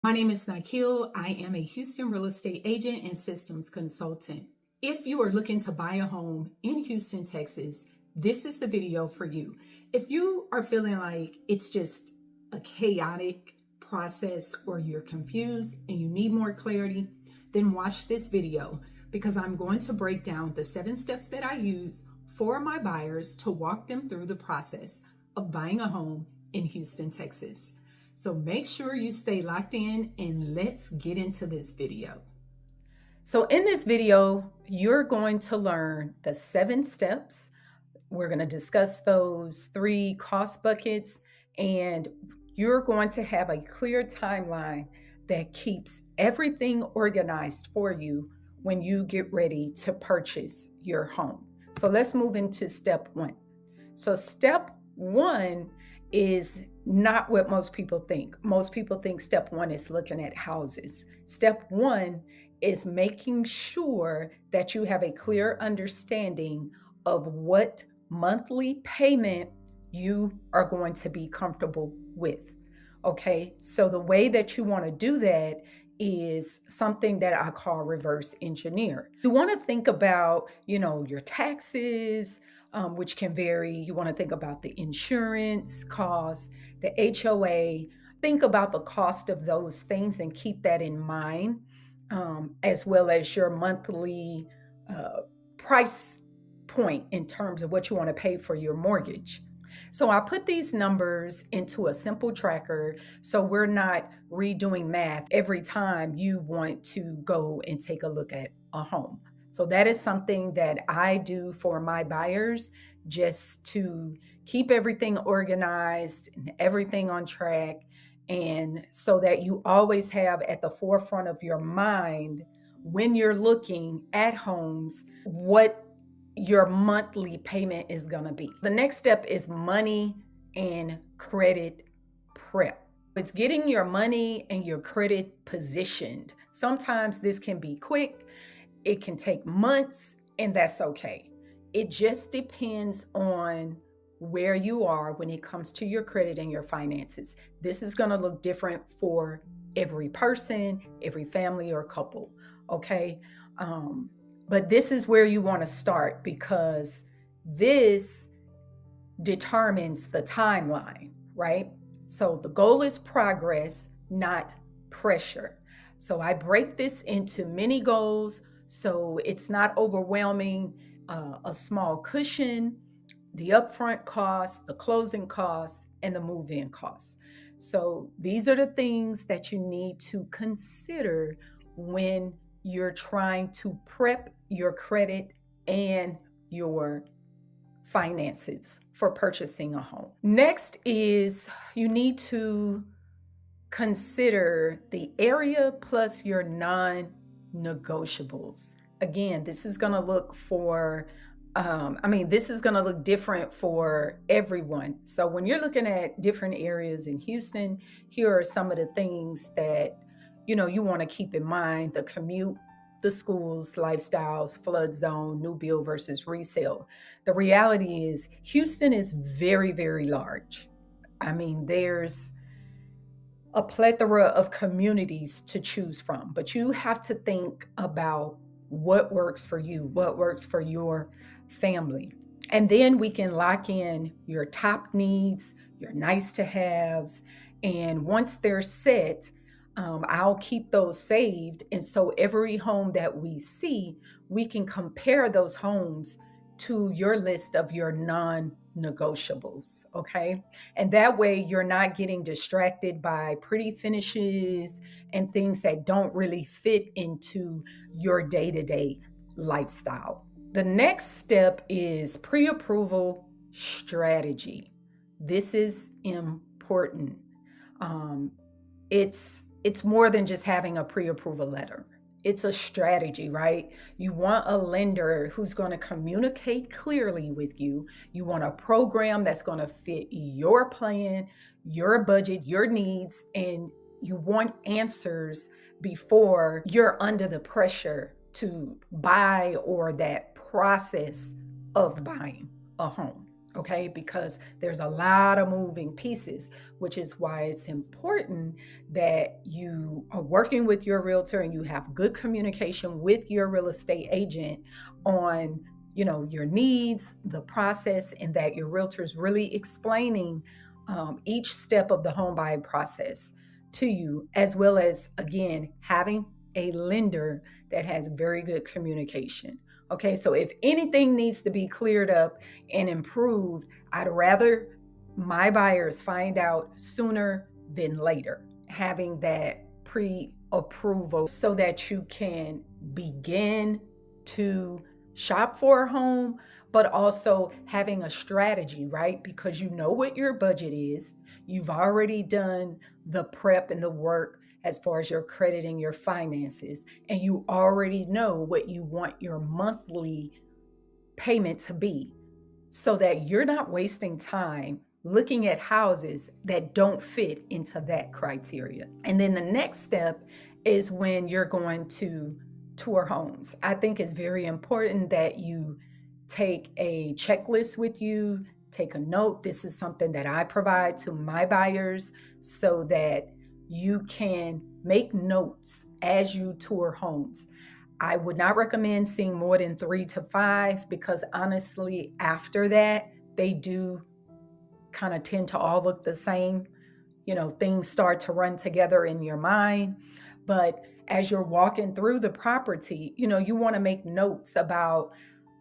My name is Knykill. I am a Houston real estate agent and systems consultant. If you are looking to buy a home in Houston, Texas, this is the video for you. If you are feeling like it's just a chaotic process or you're confused and you need more clarity, then watch this video because I'm going to break down the 7 steps that I use for my buyers to walk them through the process of buying a home in Houston, Texas. So make sure you stay locked in and let's get into this video. So in this video, you're going to learn the 7 steps. We're going to discuss those 3 cost buckets, and you're going to have a clear timeline that keeps everything organized for you when you get ready to purchase your home. So let's move into step 1. So step 1 is not what most people think. Most people think step 1 is looking at houses. Step 1 is making sure that you have a clear understanding of what monthly payment you are going to be comfortable with. Okay, so the way that you want to do that is something that I call reverse engineer. You want to think about, your taxes, which can vary. You want to think about the insurance costs, the HOA. Think about the cost of those things and keep that in mind, as well as your monthly price point in terms of what you want to pay for your mortgage. So I put these numbers into a simple tracker so we're not redoing math every time you want to go and take a look at a home. So that is something that I do for my buyers, just to keep everything organized and everything on track, and so that you always have at the forefront of your mind when you're looking at homes what your monthly payment is going to be. The next step is money and credit prep. It's getting your money and your credit positioned. Sometimes this can be quick. It can take months, and that's okay. It just depends on where you are when it comes to your credit and your finances. This is going to look different for every person, every family or couple, okay? But this is where you want to start, because this determines the timeline, right? So the goal is progress, not pressure. So I break this into mini goals so it's not overwhelming. A small cushion, the upfront costs, the closing costs, and the move-in costs. So these are the things that you need to consider when you're trying to prep your credit and your finances for purchasing a home. Next is you need to consider the area plus your non-negotiables. Again, this is going to look this is going to look different for everyone. So when you're looking at different areas in Houston, here are some of the things that you want to keep in mind: the commute, the schools, lifestyles, flood zone, new build versus resale. The reality is Houston is very, very large. There's a plethora of communities to choose from, but you have to think about what works for you, what works for your family. And then we can lock in your top needs, your nice to haves. And once they're set, I'll keep those saved. And so every home that we see, we can compare those homes to your list of your non-negotiables, okay? And that way you're not getting distracted by pretty finishes and things that don't really fit into your day-to-day lifestyle. The next step is pre-approval strategy. This is important. It's more than just having a pre-approval letter. It's a strategy, right? You want a lender who's going to communicate clearly with you. You want a program that's going to fit your plan, your budget, your needs, and you want answers before you're under the pressure to buy or that process of buying a home. okay? Because there's a lot of moving pieces, which is why it's important that you are working with your realtor and you have good communication with your real estate agent on, your needs, the process, and that your realtor is really explaining each step of the home buying process to you, as well as, again, having a lender that has very good communication. Okay, so if anything needs to be cleared up and improved, I'd rather my buyers find out sooner than later, having that pre-approval so that you can begin to shop for a home, but also having a strategy, right? Because you know what your budget is. You've already done the prep and the work as far as your credit and your finances, and you already know what you want your monthly payment to be, so that you're not wasting time looking at houses that don't fit into that criteria. And then the next step is when you're going to tour homes. I think it's very important that you take a checklist with you, take a note. This is something that I provide to my buyers so that you can make notes as you tour homes. I would not recommend seeing more than 3 to 5, because honestly, after that, they do kind of tend to all look the same. Things start to run together in your mind. But as you're walking through the property, you want to make notes about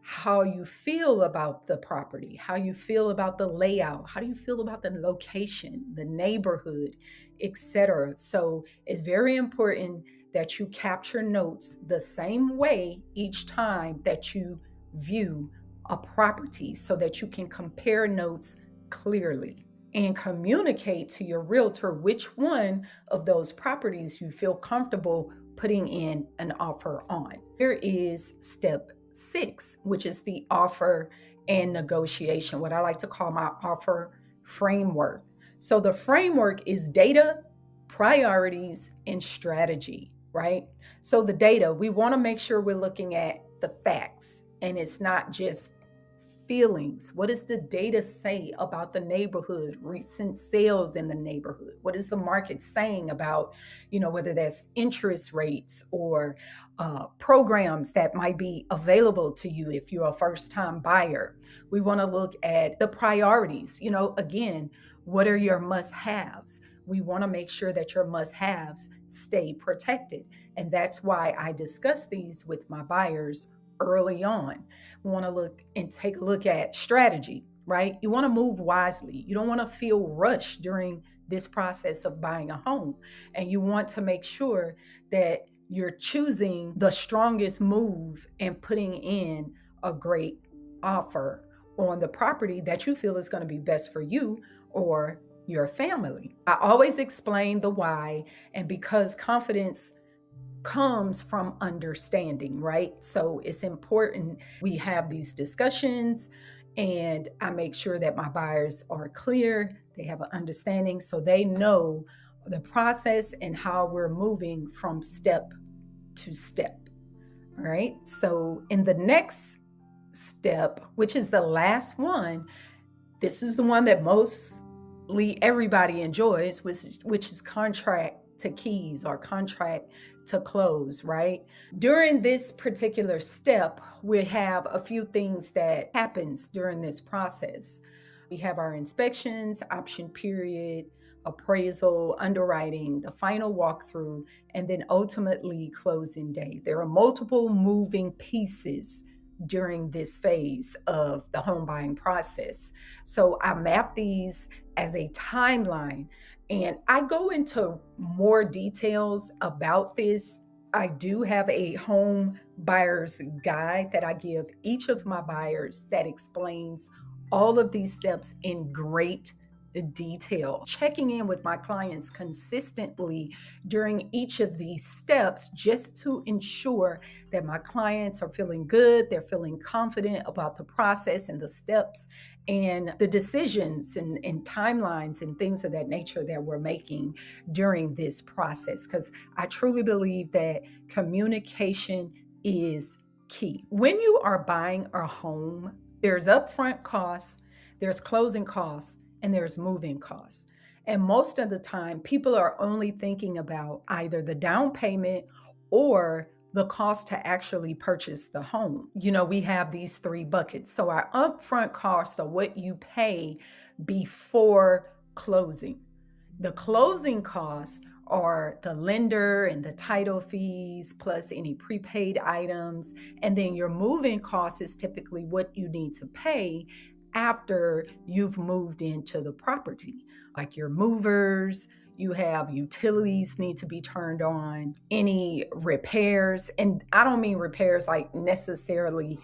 how you feel about the property, how you feel about the layout, how do you feel about the location, the neighborhood, etc. So it's very important that you capture notes the same way each time that you view a property, so that you can compare notes clearly and communicate to your realtor which one of those properties you feel comfortable putting in an offer on. Here is step 6, which is the offer and negotiation, what I like to call my offer framework. So the framework is data, priorities, and strategy, right? So the data, we want to make sure we're looking at the facts, and it's not just feelings. What does the data say about the neighborhood, recent sales in the neighborhood? What is the market saying about, whether that's interest rates or programs that might be available to you if you're a first time buyer? We want to look at the priorities. Again, what are your must haves? We want to make sure that your must haves stay protected. And that's why I discuss these with my buyers early on. We want to look and take a look at strategy, right? You want to move wisely. You don't want to feel rushed during this process of buying a home. And you want to make sure that you're choosing the strongest move and putting in a great offer on the property that you feel is going to be best for you or your family. I always explain the why, and because confidence comes from understanding, right? So it's important we have these discussions, and I make sure that my buyers are clear, they have an understanding, so they know the process and how we're moving from step to step. All right. So in the next step, which is the last one, this is the one that mostly everybody enjoys, which is contract to keys or contract to close, right? During this particular step, we have a few things that happens during this process. We have our inspections, option period, appraisal, underwriting, the final walkthrough, and then ultimately closing day. There are multiple moving pieces during this phase of the home buying process. So I map these as a timeline, and I go into more details about this. I do have a home buyer's guide that I give each of my buyers that explains all of these steps in great detail. Checking in with my clients consistently during each of these steps just to ensure that my clients are feeling good, they're feeling confident about the process and the steps and the decisions and timelines and things of that nature that we're making during this process. Because I truly believe that communication is key. When you are buying a home, there's upfront costs, There's closing costs and there's moving costs. And most of the time, people are only thinking about either the down payment or the cost to actually purchase the home. We have these three buckets. So our upfront costs are what you pay before closing. The closing costs are the lender and the title fees plus any prepaid items. And then your moving cost is typically what you need to pay after you've moved into the property, like your movers. You have utilities need to be turned on, any repairs. And I don't mean repairs like necessarily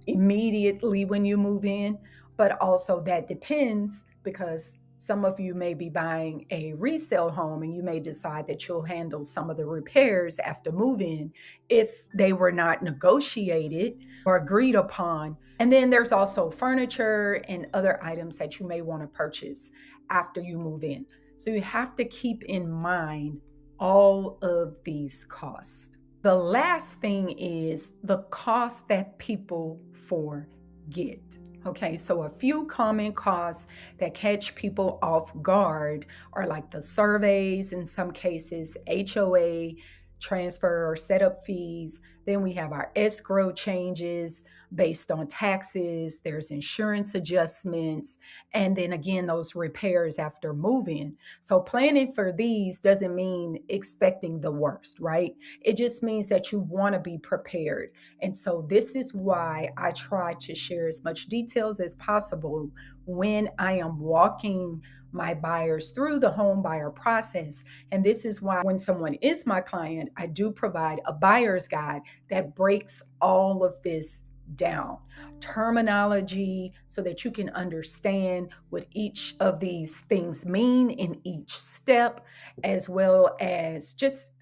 immediately when you move in, but also that depends, because some of you may be buying a resale home and you may decide that you'll handle some of the repairs after move-in if they were not negotiated or agreed upon. And then there's also furniture and other items that you may want to purchase after you move in. So you have to keep in mind all of these costs. The last thing is the cost that people forget. Okay, so a few common costs that catch people off guard are like the surveys, in some cases, HOA, transfer or setup fees. Then we have our escrow changes based on taxes. There's insurance adjustments. And then again, those repairs after move-in. So planning for these doesn't mean expecting the worst, right? It just means that you want to be prepared. And so this is why I try to share as much details as possible when I am walking my buyers through the home buyer process. And this is why when someone is my client, I do provide a buyer's guide that breaks all of this down, terminology, so that you can understand what each of these things mean in each step, as well as just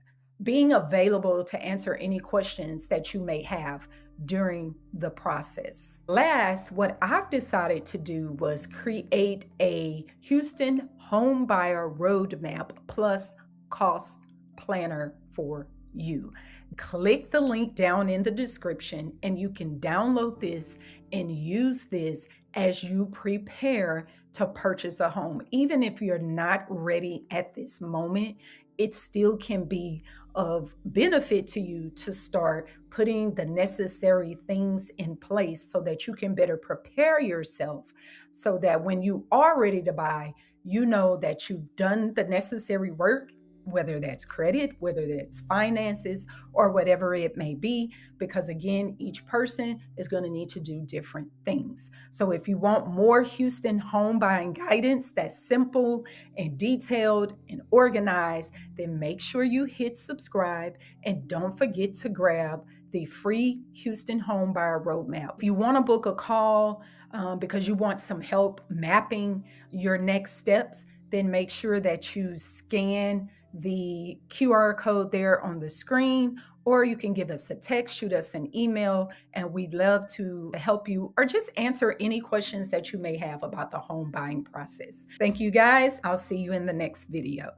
being available to answer any questions that you may have during the process. Last, what I've decided to do was create a Houston home buyer roadmap plus cost planner for you. Click the link down in the description and you can download this and use this as you prepare to purchase a home. Even if you're not ready at this moment, it still can be of benefit to you to start putting the necessary things in place so that you can better prepare yourself, so that when you are ready to buy, you know that you've done the necessary work, whether that's credit, whether that's finances, or whatever it may be, because again, each person is going to need to do different things. So if you want more Houston home buying guidance that's simple and detailed and organized, then make sure you hit subscribe and don't forget to grab the free Houston home buyer roadmap. If you want to book a call because you want some help mapping your next steps, then make sure that you scan the QR code there on the screen, or you can give us a text, shoot us an email, and we'd love to help you or just answer any questions that you may have about the home buying process. Thank you guys. I'll see you in the next video.